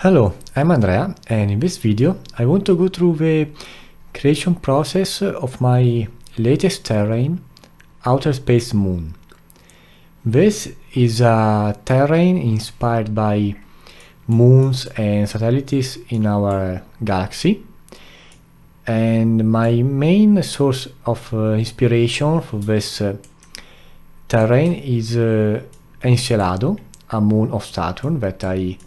Hello, I'm Andrea, and in this video I want to go through the creation process of my latest terrain, Outer Space Moon. This is a terrain inspired by moons and satellites in our galaxy, and my main source of inspiration for this terrain is Encelado, a moon of Saturn that I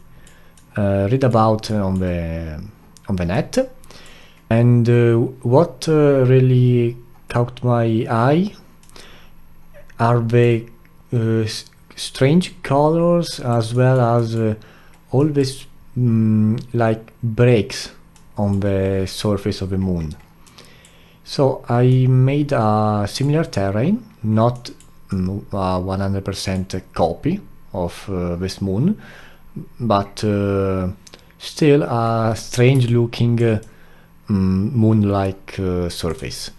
read about on the net, and what really caught my eye are the strange colors, as well as all these like breaks on the surface of the moon. So I made a similar terrain, not a 100% copy of this moon, but still a strange looking moon-like surface.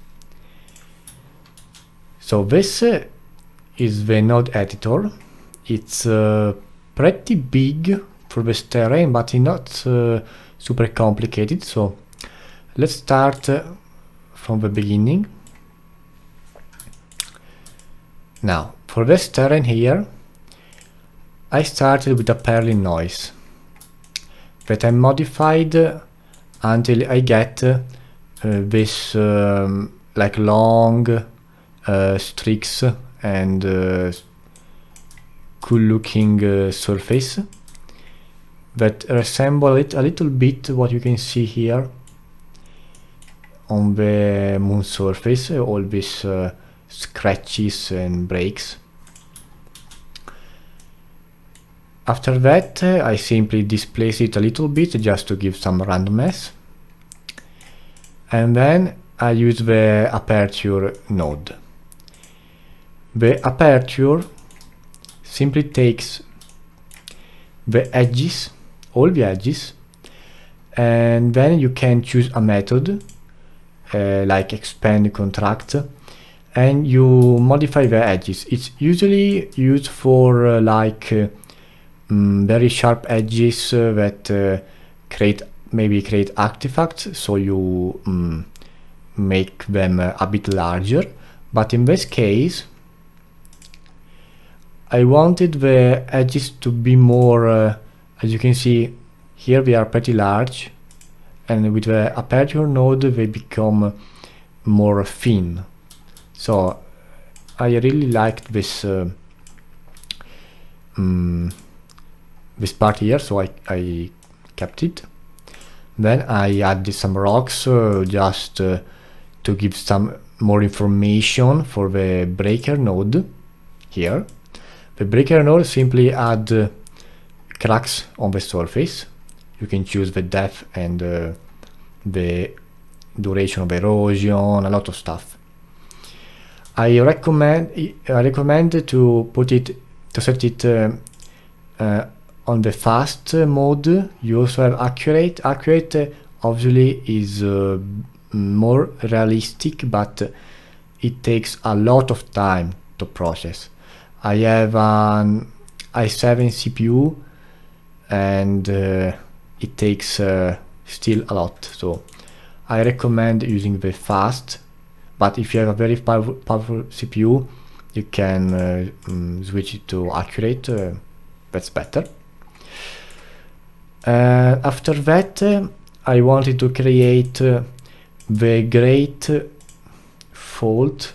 So this is the node editor. It's pretty big for this terrain, but it's not super complicated. So let's start from the beginning. Now, for this terrain here, I started with a Perlin noise that I modified until I get this like long streaks and cool looking surface that resemble it a little bit what you can see here on the moon surface, all these scratches and breaks. After that, I simply displace it a little bit just to give some randomness. And then I use the Aperture node. The Aperture simply takes the edges, all the edges, and then you can choose a method like expand, contract, and you modify the edges. It's usually used for very sharp edges that create artifacts, so you make them a bit larger. But in this case, I wanted the edges to be more, as you can see here, they are pretty large, and with the Aperture node they become more thin. So I really liked this this part here, so I kept it. Then I added some rocks just to give some more information for the breaker node here. The breaker node simply add cracks on the surface. You can choose the depth and the duration of erosion, a lot of stuff. I recommend to set it on the fast mode. You also have accurate. Accurate obviously is more realistic, but it takes a lot of time to process. I have an i7 CPU, and it takes still a lot. So I recommend using the fast, but if you have a very powerful CPU, you can switch it to accurate. That's better. After that, I wanted to create the great fault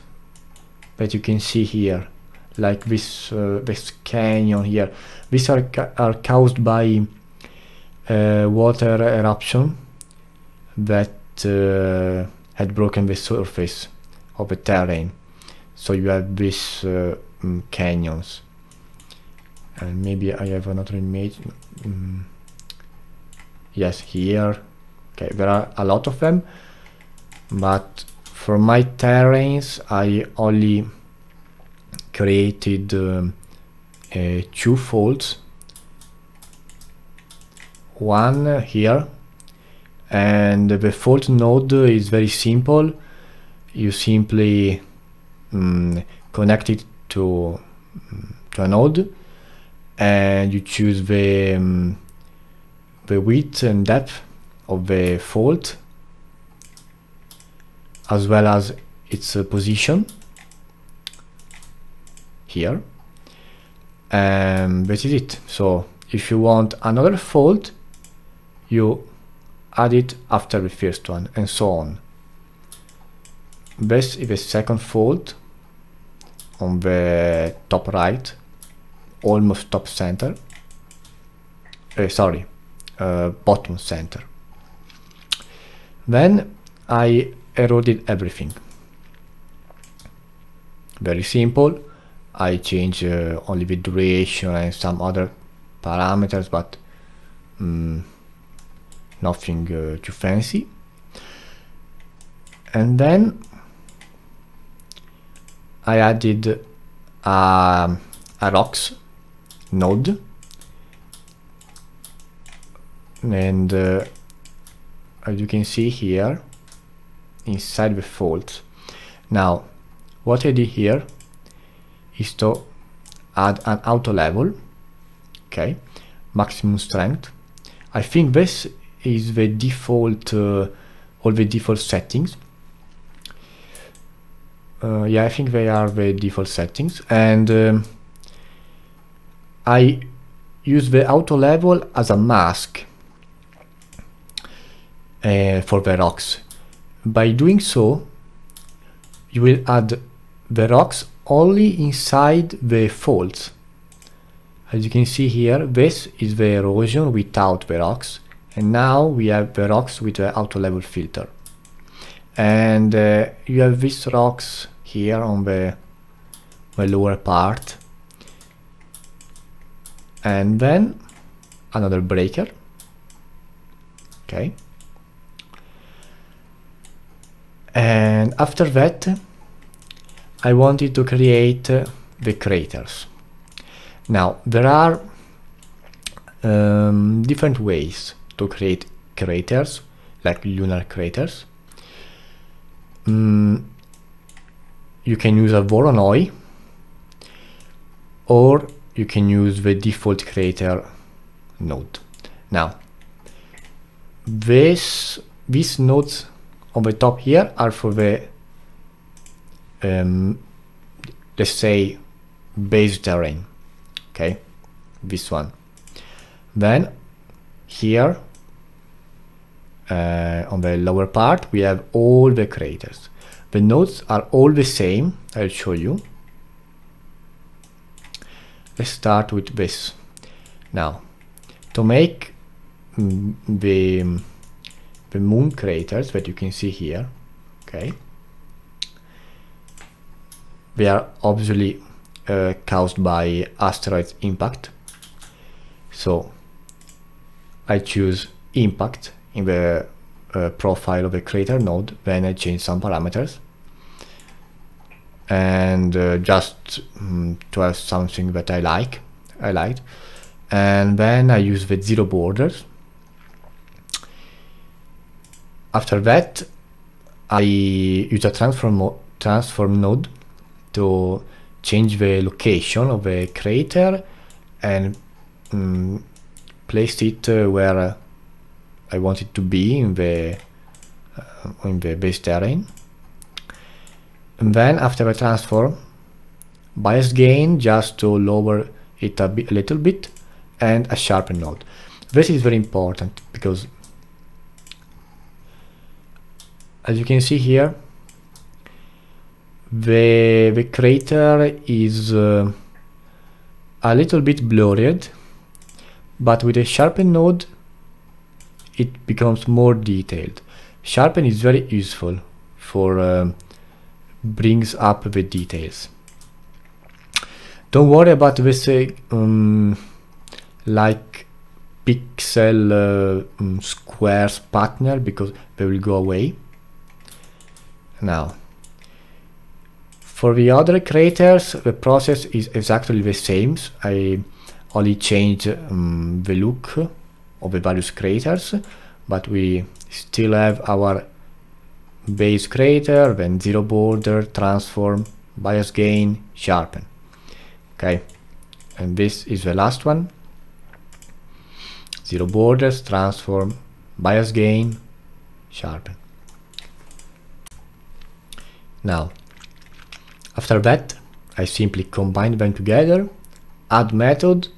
that you can see here, like this canyon here. These are caused by water eruption that had broken the surface of the terrain. So you have these canyons, and maybe I have another image. Yes, here. Okay, there are a lot of them, but for my terrains I only created 2 faults. One here, and the fault node is very simple. You simply connect it to a node, and you choose the the width and depth of the fault, as well as its position here, and this is it. So if you want another fault, you add it after the first one, and so on. This is the second fault on the top right, almost top center. Bottom center. Then I eroded everything. Very simple. I change only the duration and some other parameters, but nothing too fancy. And then I added a rocks node, and as you can see here, inside the fault. Now what I did here is to add an auto level, okay, maximum strength. I think this is the default, all the default settings. Yeah, I think they are the default settings, and I use the auto level as a mask for the rocks. By doing so, you will add the rocks only inside the faults. As you can see here, this is the erosion without the rocks, and now we have the rocks with the auto level filter. And you have these rocks here on the lower part, and then another breaker, okay. And after that, I wanted to create the craters. Now there are different ways to create craters, like lunar craters. You can use a Voronoi, or you can use the default crater node. Now these nodes on the top here are for the let's say base terrain, okay, this one. Then here on the lower part we have all the craters. The nodes are all the same. I'll show you. Let's start with this. Now to make the moon craters that you can see here, okay, they are obviously caused by asteroid impact, so I choose impact in the profile of the crater node. Then I change some parameters, and just to have something that I liked, and then I use the zero borders. After that, I use a transform node to change the location of the crater and place it where I want it to be in the base terrain. And then after the transform, bias gain just to lower it a little bit, and a sharpen node. This is very important because, as you can see here, the crater is a little bit blurred, but with a sharpen node it becomes more detailed. Sharpen is very useful for brings up the details. Don't worry about this like pixel squares pattern, because they will go away. Now for the other craters, the process is exactly the same. I only change the look of the various craters, but we still have our base crater, then zero border, transform, bias gain, sharpen. Okay, and this is the last one, zero borders, transform, bias gain, sharpen. Now, after that, I simply combine them together, add method,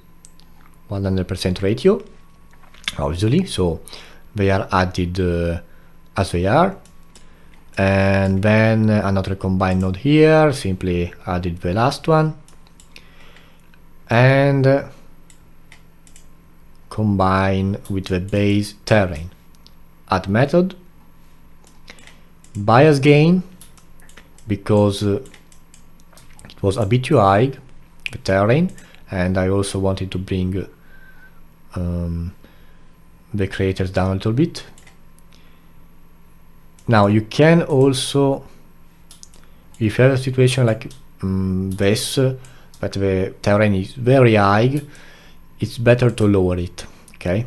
100% ratio, obviously, so they are added as they are. And then another combine node here, simply added the last one. And combine with the base terrain. Add method, bias gain, because it was a bit too high, the terrain, and I also wanted to bring the creators down a little bit. Now you can also, if you have a situation like this, but the terrain is very high, it's better to lower it, okay?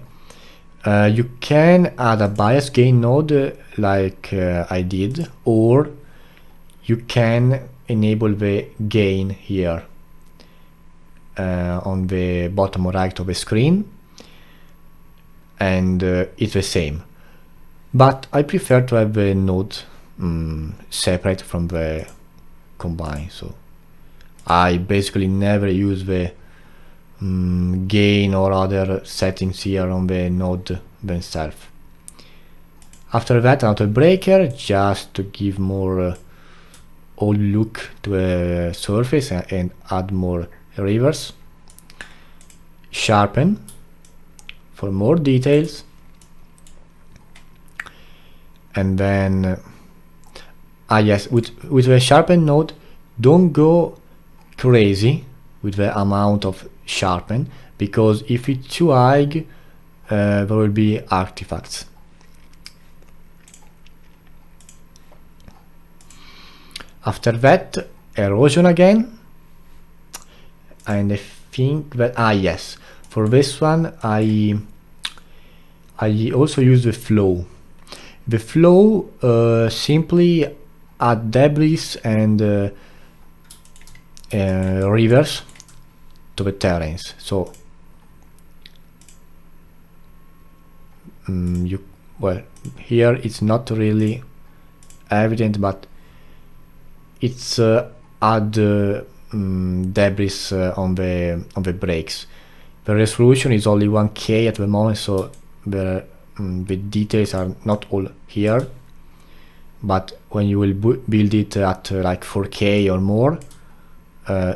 You can add a bias gain node like I did, or you can enable the gain here on the bottom right of the screen, and it's the same. But I prefer to have the node separate from the combine, so I basically never use the gain or other settings here on the node themselves. After that, another breaker, just to give more old look to the surface and add more rivers. Sharpen for more details. And then, yes, with the sharpen node, don't go crazy with the amount of sharpen, because if it's too high, there will be artifacts. After that, erosion again, and I think that, yes, for this one I also use the flow. The flow simply add debris and rivers to the terrains. So well, here it's not really evident, but it's add debris on the breaks. The resolution is only 1K at the moment, so the details are not all here, but when you will build it at like 4K or more,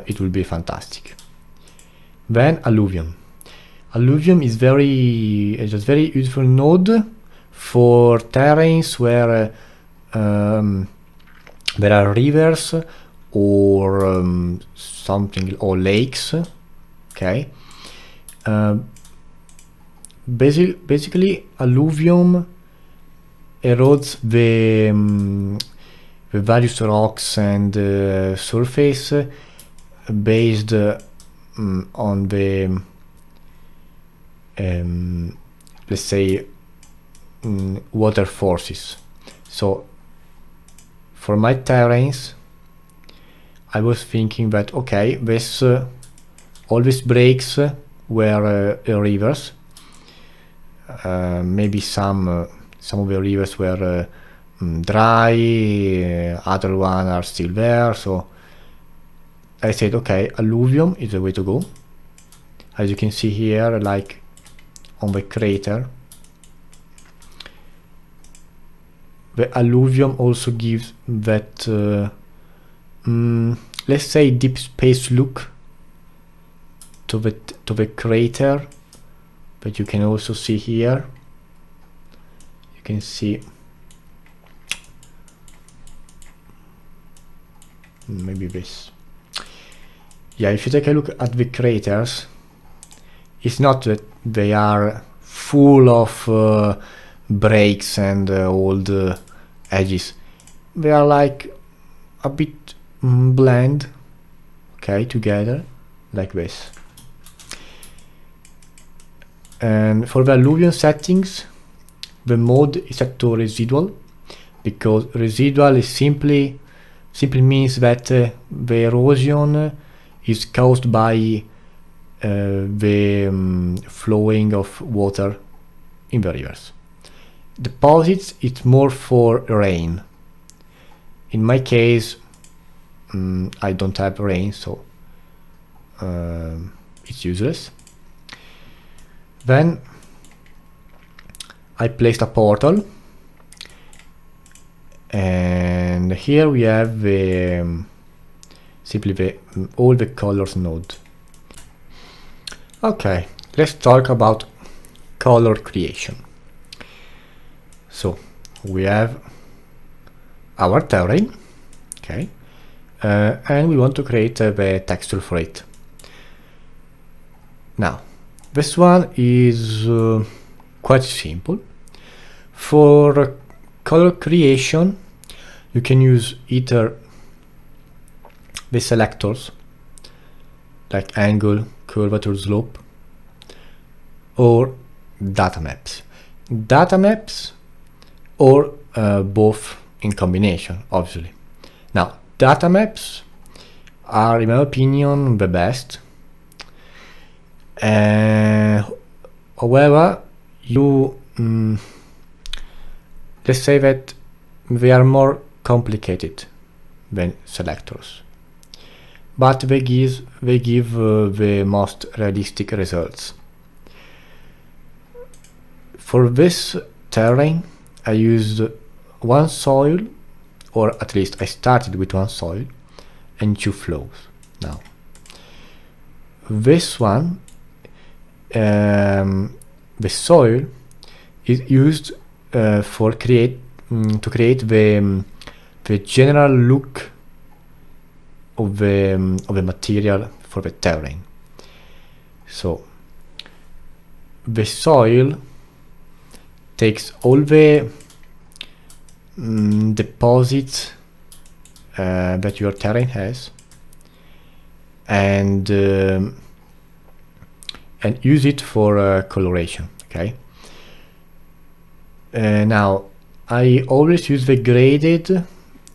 it will be fantastic. Then alluvium. Alluvium is just very useful node for terrains where there are rivers or something, or lakes, okay? Basically, alluvium erodes the various rocks and surface based on the let's say water forces. So for my terrains, I was thinking that okay, this all these breaks were rivers. Maybe some of the rivers were dry, other ones are still there. So I said, okay, alluvium is the way to go. As you can see here, like on the crater, the alluvium also gives that let's say deep space look to the crater. But you can also see here, you can see maybe this. Yeah, if you take a look at the craters, it's not that they are full of breaks and old edges. They are like a bit blend, okay, together, like this. And for the alluvium settings, the mode is set to residual, because residual is simply means that the erosion is caused by the flowing of water in the rivers. Deposits, it's more for rain. In my case, I don't have rain, so it's useless. Then I placed a portal, and here we have simply all the colors node. Okay, let's talk about color creation. So we have our terrain, okay, and we want to create the texture for it. Now, this one is quite simple. For color creation, you can use either the selectors like angle, curvature, slope, or data maps. Data maps or both in combination, obviously. Now, data maps are, in my opinion, the best. However, let's say that they are more complicated than selectors, but they give the most realistic results. For this terrain, I used one soil, or at least I started with one soil and two flows. Now, this one, the soil is used for to create the general look of the material for the terrain. So the soil takes all the deposits that your terrain has and use it for coloration. Okay. Now I always use the graded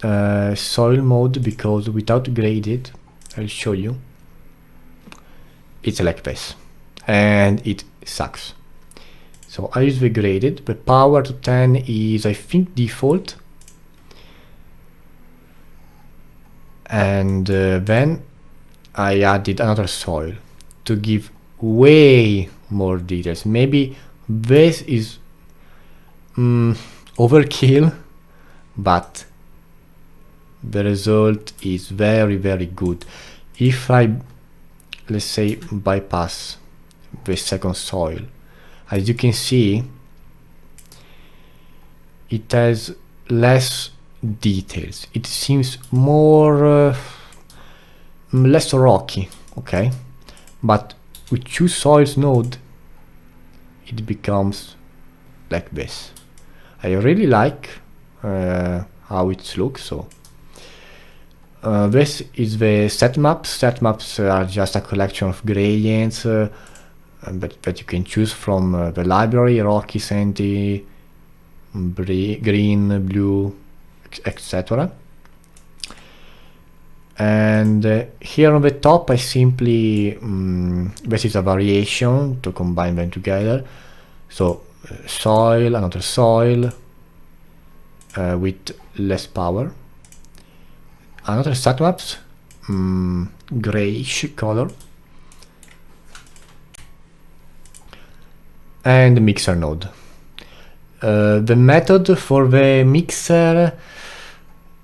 soil mode, because without graded, I'll show you, it's like this and it sucks. So I use the graded. The power to 10 is, I think, default, and then I added another soil to give way more details. Maybe this is overkill, but the result is very, very good. If I, let's say, bypass the second soil, as you can see, it has less details. It seems more less rocky, okay? But with two soils node, it becomes like this. I really like how it looks. So this is the set maps. Set maps are just a collection of gradients that you can choose from the library: rocky, sandy, green, blue, etc. And here on the top, I simply this is a variation to combine them together. So soil, another soil with less power, another setmaps, grayish color, and the mixer node. The method for the mixer,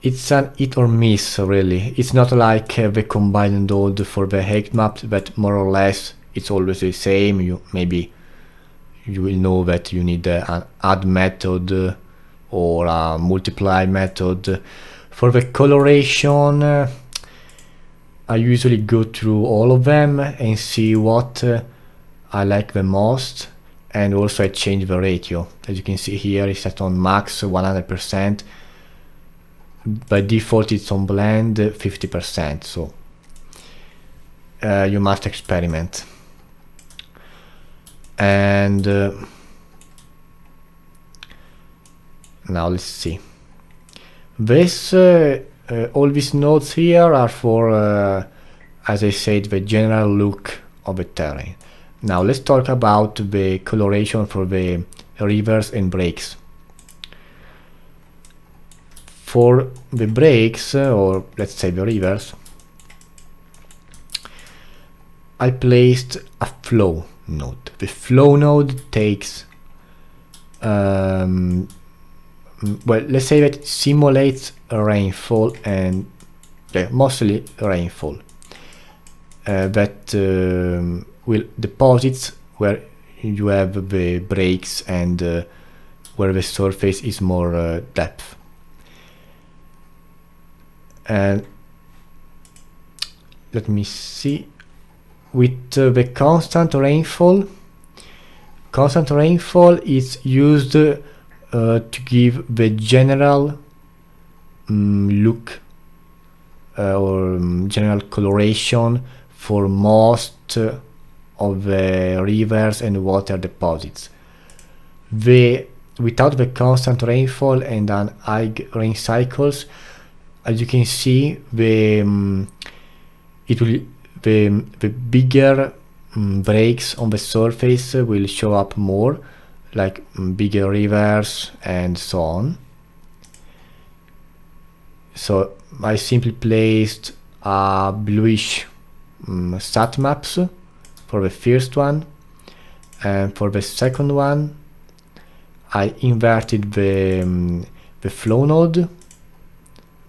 it's an hit or miss, really. It's not like the combined node for the height maps, but more or less it's always the same. Maybe you will know that you need an add method or a multiply method. For the coloration, I usually go through all of them and see what I like the most, and also I change the ratio. As you can see here, it's set on max 100%. By default it's on blend 50%, so you must experiment. And now let's see. This all these nodes here are for, as I said, the general look of the terrain. Now let's talk about the coloration for the rivers and breaks. For the breaks, or let's say the rivers, I placed a flow node. The flow node takes, well, let's say that it simulates rainfall, and mostly rainfall, that will deposits where you have the breaks and where the surface is more depth. And let me see, with the constant rainfall is used to give the general look or general coloration for most of the rivers and water deposits. Without the constant rainfall and an high rain cycles, as you can see, the bigger breaks on the surface will show up more, like bigger rivers and so on. So I simply placed a bluish sat maps for the first one, and for the second one I inverted the flow node,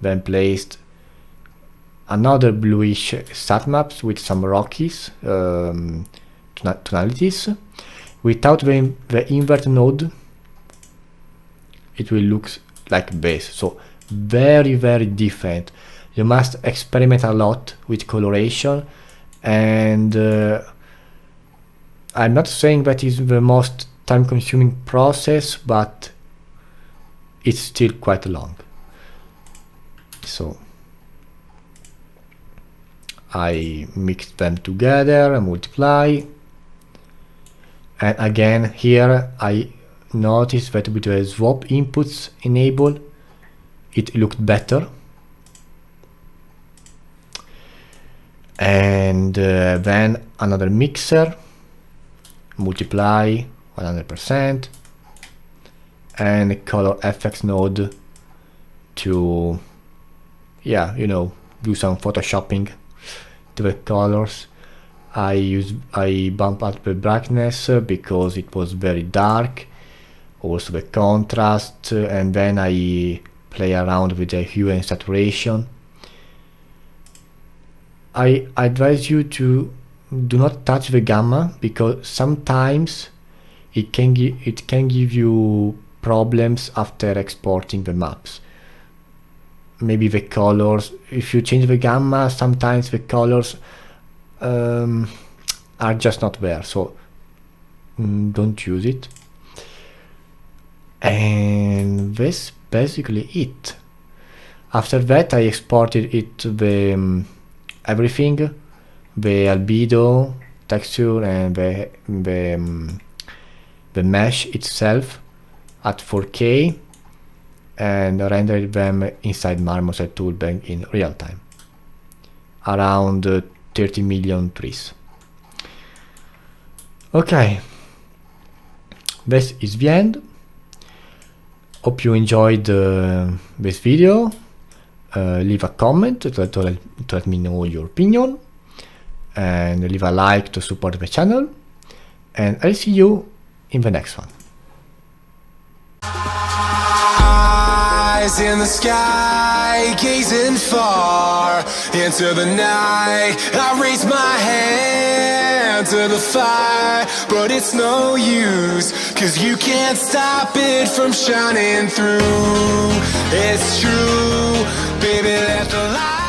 then placed another bluish sat maps with some rockies tonalities. Without the invert node, it will look like this. So very, very different. You must experiment a lot with coloration, and I'm not saying that is the most time-consuming process, but it's still quite long. So I mix them together and multiply, and again here I noticed that with the swap inputs enabled, it looked better. And then another mixer, multiply 100%, and a color FX node to, yeah, you know, do some photoshopping to the colors. I bump up the brightness because it was very dark, also the contrast, and then I play around with the hue and saturation. I advise you to do not touch the gamma, because sometimes it can give you problems after exporting the maps. Maybe the colors, if you change the gamma, sometimes the colors are just not there, so don't use it. And that's basically it. After that I exported it to the everything, the albedo, texture, and the mesh itself at 4K, and rendered them inside Marmoset Toolbank in real time, around 30 million trees. Okay, this is the end. Hope you enjoyed this video. Leave a comment to let me know your opinion, and leave a like to support the channel, and I'll see you in the next one. Eyes in the sky, gazing far into the night. I raise my hand to the fire, but it's no use, 'cause you can't stop it from shining through. It's true, baby, let the light